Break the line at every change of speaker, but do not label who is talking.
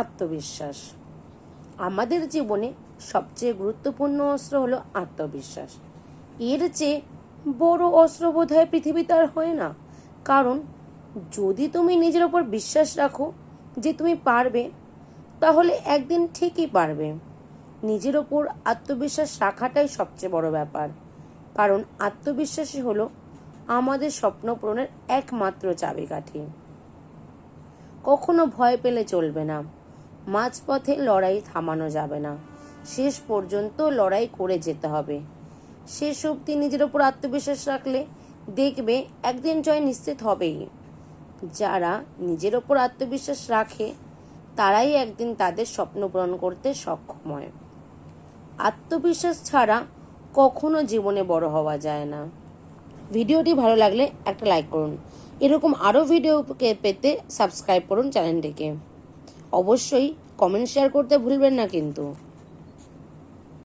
আত্মবিশ্বাস। আমাদের জীবনে সবচেয়ে গুরুত্বপূর্ণ অস্ত্র হলো আত্মবিশ্বাস। এর চেয়ে বড় অস্ত্র বোধহয় পৃথিবীতে আর হয় না। কারণ যদি তুমি নিজের ওপর বিশ্বাস রাখো যে তুমি পারবে, তাহলে একদিন ঠিকই পারবে। নিজের ওপর আত্মবিশ্বাস রাখাটাই সবচেয়ে বড় ব্যাপার। কারণ আত্মবিশ্বাসই হলো আমাদের স্বপ্ন পূরণের একমাত্র চাবিকাঠি। কখনো ভয় পেলে চলবে না। মাঝপথে লড়াই থামানো যাবে না। শেষ পর্যন্ত লড়াই করে যেতে হবে। শেষ অবধি নিজের ওপর আত্মবিশ্বাস রাখলে দেখবে একদিন জয় নিশ্চিত হবেই। যারা নিজের ওপর আত্মবিশ্বাস রাখে তারাই একদিন তাদের স্বপ্ন পূরণ করতে সক্ষম হয়। আত্মবিশ্বাস ছাড়া কখনো জীবনে বড় হওয়া যায় না। ভিডিওটি ভালো লাগলে একটা লাইক করুন। এরকম আরও ভিডিও পেতে সাবস্ক্রাইব করুন চ্যানেলটিকে। অবশ্যই কমেন্ট শেয়ার করতে ভুলবেন না কিন্তু।